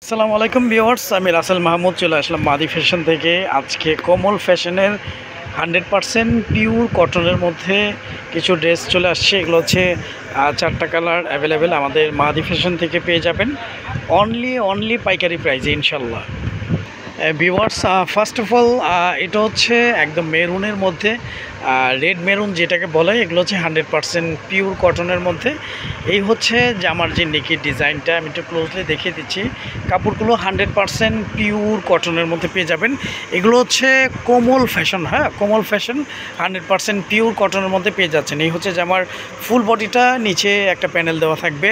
আসসালামু আলাইকুম ভিউয়ার্স, আমি রাসেল মাহমুদ চলে আসলাম মাদি ফ্যাশন থেকে। আজকে কমল ফ্যাশনের 100% পিওর কটনের মধ্যে কিছু ড্রেস চলে আসছে। এগুলো হচ্ছে 4টা কালার অ্যাভেলেবেল আমাদের মাদি ফ্যাশন থেকে পেয়ে যাবেন অনলি পাইকারি প্রাইজে ইনশাল্লাহ। ভিউয়ার্স, ফার্স্ট অফ অল এটা হচ্ছে একদম মেরুনের মধ্যে, রেড মেরুন যেটাকে বলে, এগুলো হচ্ছে 100% পিওর কটনের মধ্যে। এই হচ্ছে যে আমার যে নেকের ডিজাইনটা, আমি একটু ক্লোজলি দেখিয়ে দিচ্ছি। কাপড়গুলো 100% পিওর কটনের মধ্যে পেয়ে যাবেন। এগুলো হচ্ছে কোমল ফ্যাশন, কোমল ফ্যাশন 100% পিওর কটনের মধ্যে পেয়ে যাচ্ছেন। এই হচ্ছে যে আমার ফুল বডিটা, নিচে একটা প্যানেল দেওয়া থাকবে।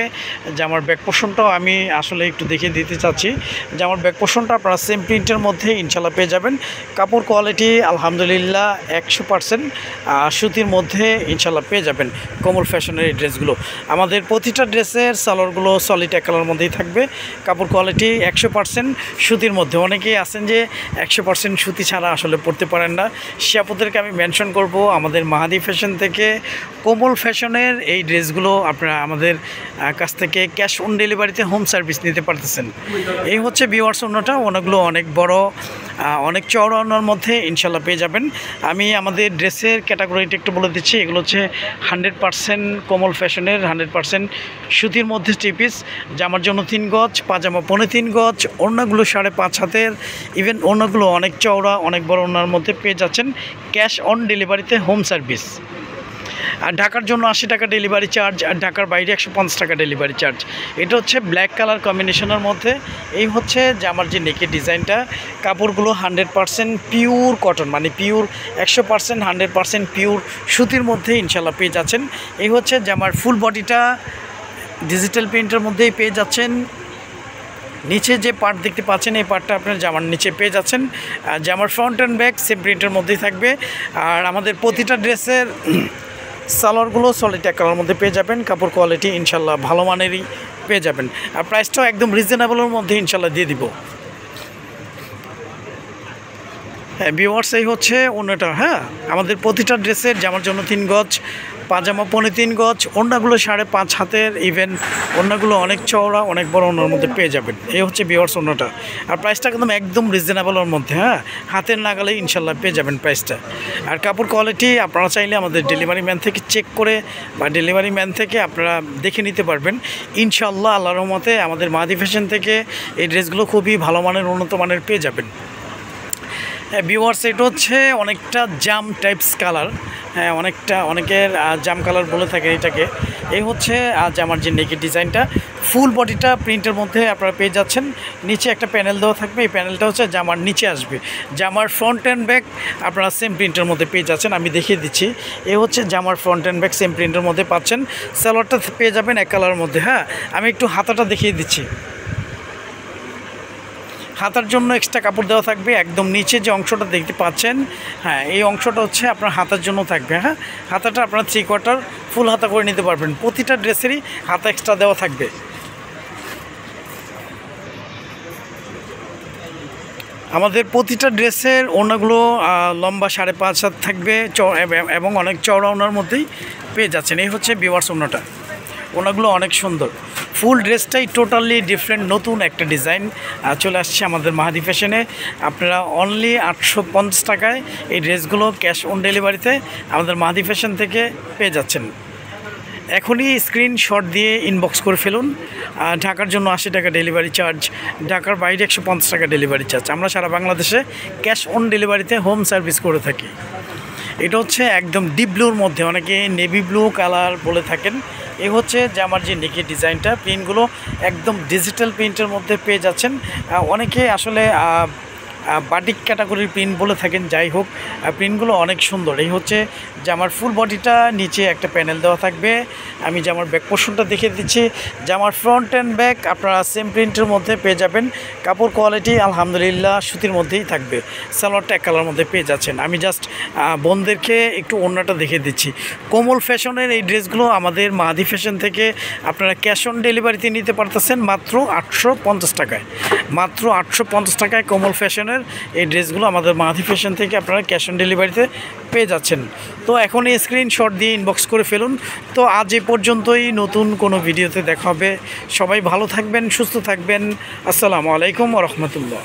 যে আমার ব্যাক পোর্শনটাও আমি আসলে একটু দেখিয়ে দিতে চাচ্ছি। যে আমার ব্যাক পোর্শনটা আপনারা সেম প্রিন্টের মধ্যে ইনশাল্লাহ পেয়ে যাবেন। কাপড় কোয়ালিটি আলহামদুলিল্লাহ 100% সুতির মধ্যে ইনশাল্লাহ পেয়ে যাবেন কোমল ফ্যাশনের এই ড্রেসগুলো। আমাদের প্রতিটা ড্রেসের সালোয়ারগুলো সলিড এক কালার মধ্যেই থাকবে। কাপড় কোয়ালিটি 100% সুতির মধ্যে। অনেকেই আছেন যে 100% সুতি ছাড়া আসলে পরতে পারেন না, সে আপনাদেরকে আমি মেনশন করব আমাদের মাহাদি ফ্যাশন থেকে কোমল ফ্যাশনের এই ড্রেসগুলো আপনারা আমাদের কাছ থেকে ক্যাশ অন ডেলিভারিতে হোম সার্ভিস নিতে পারতেছেন। এই হচ্ছে ভিউয়ার্স ওনাটা, ওনাগুলো অনেক বড়, অনেক চওড়া ওনার মধ্যে ইনশাল্লাহ পেয়ে যাবেন। আমি আমাদের ড্রেসের ক্যাটাগরিটা একটু বলে দিচ্ছি। এগুলো হচ্ছে 100% কোমল ফ্যাশনের 100% সুতির মধ্যে 3 পিস, জামার জন্য 3 গজ, পাজামা 3.5 গজ, ওড়নাগুলো 5.5 হাতের, ইভেন ওড়নাগুলো অনেক চওড়া, অনেক বড় ওড়নার মধ্যে পেয়ে যাচ্ছেন ক্যাশ অন ডেলিভারিতে হোম সার্ভিস। আর ঢাকার জন্য 80 টাকা ডেলিভারি চার্জ, আর ঢাকার বাইরে 150 টাকা ডেলিভারি চার্জ। এটা হচ্ছে ব্ল্যাক কালার কম্বিনেশনের মধ্যে। এই হচ্ছে যে আমার যে নেকের ডিজাইনটা। কাপড়গুলো 100% পিওর কটন, মানে পিওর 100% 100% পিওর সুতির মধ্যে ইনশাল্লাহ পেয়ে যাচ্ছেন। এই হচ্ছে যে আমার ফুল বডিটা ডিজিটাল প্রিন্টের মধ্যেই পেয়ে যাচ্ছেন। নিচে যে পার্ট দেখতে পাচ্ছেন, এই পার্টটা আপনার জামার নিচে পেয়ে যাচ্ছেন। জামার ফ্রন্ট অ্যান্ড ব্যাক সেম প্রিন্টের মধ্যেই থাকবে। আর আমাদের প্রতিটা ড্রেসের সালোয়ারগুলো সলিড এক কালার মধ্যে পেয়ে যাবেন। কাপড় কোয়ালিটি ইনশাল্লাহ ভালো মানেরই পেয়ে যাবেন। আর প্রাইসটাও একদম রিজনেবলের মধ্যে ইনশাল্লাহ দিয়ে দিব। ভিউয়ার্স, এই হচ্ছে ওড়নাটা। আমাদের প্রতিটা ড্রেসের জামার জন্য 3 গজ, পাজামা 3.5 গজ, ওড়নাগুলো 5.5 হাতের, ইভেন ওড়নাগুলো অনেক চওড়া, অনেক বড় ওড়নার মধ্যে পেয়ে যাবেন। এই হচ্ছে ভিউয়ার্স ওড়নাটা। আর প্রাইসটা একদম রিজনেবলের মধ্যে, হাতের নাগালে ইনশাল্লাহ পেয়ে যাবেন প্রাইসটা। আর কাপড় কোয়ালিটি আপনারা চাইলে আমাদের ডেলিভারি ম্যান থেকে চেক করে বা ডেলিভারি ম্যান থেকে আপনারা দেখে নিতে পারবেন ইনশাল্লাহ। আল্লাহর রহমতে আমাদের মাহাদি ফ্যাশন থেকে এই ড্রেসগুলো খুবই ভালো মানের, উন্নত মানের পেয়ে যাবেন। ভিউয়ার্স, এটা হচ্ছে অনেকটা জাম টাইপস কালার, অনেকের জাম কালার বলে থাকে এটাকে। এই হচ্ছে আজ আমার যে নেকের ডিজাইনটা। ফুল বডিটা প্রিন্টের মধ্যে আপনারা পেয়ে যাচ্ছেন। নিচে একটা প্যানেল দেওয়া থাকবে, এই প্যানেলটা হচ্ছে জামার নিচে আসবে। জামার ফ্রন্ট অ্যান্ড ব্যাক আপনারা সেম প্রিন্টের মধ্যে পেয়ে যাচ্ছেন। আমি দেখিয়ে দিচ্ছি। এই হচ্ছে জামার ফ্রন্ট অ্যান্ড ব্যাক সেম প্রিন্টের মধ্যে পাচ্ছেন। সালোয়ারটা পেয়ে যাবেন এক কালারের মধ্যে। আমি একটু হাতাটা দেখিয়ে দিচ্ছি। হাতার জন্য এক্সট্রা কাপড় দেওয়া থাকবে। একদম নিচে যে অংশটা দেখতে পাচ্ছেন, এই অংশটা হচ্ছে আপনার হাতার জন্য থাকবে। হাতাটা আপনার 3/4 ফুল হাতা করে নিতে পারবেন। প্রতিটা ড্রেসেরই হাতা এক্সট্রা দেওয়া থাকবে। আমাদের প্রতিটা ড্রেসের ওড়নাগুলো লম্বা 5.5 হাত থাকবে এবং অনেক চওড়া ওড়নার মধ্যেই পেয়ে যাচ্ছেন। এই হচ্ছে ভিউয়ার্স ওড়নাটা। ওনাগুলো অনেক সুন্দর। ফুল ড্রেসটাই টোটালি ডিফারেন্ট, নতুন একটা ডিজাইন চলে আসছে আমাদের মাহাদি ফ্যাশনে। আপনারা অনলি 850 টাকায় এই ড্রেসগুলো ক্যাশ অন ডেলিভারিতে আমাদের মাহাদি ফ্যাশন থেকে পেয়ে যাচ্ছেন। এখনই স্ক্রিনশট দিয়ে ইনবক্স করে ফেলুন। ঢাকার জন্য 80 টাকা ডেলিভারি চার্জ, ঢাকার বাইরে 150 টাকা ডেলিভারি চার্জ। আমরা সারা বাংলাদেশে ক্যাশ অন ডেলিভারিতে হোম সার্ভিস করে থাকি। এটা হচ্ছে একদম ডিপ ব্লুর মধ্যে, অনেকে নেভি ব্লু কালার বলে থাকেন। এই হচ্ছে যে আমার যে নেকের ডিজাইনটা। প্রিন্টগুলো একদম ডিজিটাল প্রিন্টের মধ্যে পেয়ে যাচ্ছেন। অনেকে আসলে বাটিক ক্যাটাগরির প্রিন্ট বলে থাকেন। যাই হোক, প্রিন্টগুলো অনেক সুন্দর। এই হচ্ছে যে আমার ফুল বডিটা, নিচে একটা প্যানেল দেওয়া থাকবে। আমি যে আমার ব্যাক পোর্শনটা দেখিয়ে দিচ্ছি। যে আমার ফ্রন্ট অ্যান্ড ব্যাক আপনারা সেম প্রিন্টের মধ্যে পেয়ে যাবেন। কাপড় কোয়ালিটি আলহামদুলিল্লাহ সুতির মধ্যেই থাকবে। সালোয়ারটা এক কালার মধ্যে পেয়ে যাচ্ছেন। আমি জাস্ট বোনদেরকে একটু ওড়নাটা দেখিয়ে দিচ্ছি। কোমল ফ্যাশনের এই ড্রেসগুলো আমাদের মাহাদি ফ্যাশন থেকে আপনারা ক্যাশ অন ডেলিভারিতে নিতে পারতেছেন মাত্র 850 টাকায়। মাত্র 850 টাকায় কমল ফ্যাশনের এই ড্রেসগুলো আমাদের মাহাদি ফ্যাশন থেকে আপনারা ক্যাশ অন ডেলিভারিতে পেয়ে যাচ্ছেন। তো এখন এই স্ক্রিনশট দিয়ে ইনবক্স করে ফেলুন। তো আজ এ পর্যন্তই, নতুন কোনো ভিডিওতে দেখা হবে। সবাই ভালো থাকবেন, সুস্থ থাকবেন। আসসালামু আলাইকুম ওয়া রাহমাতুল্লাহ।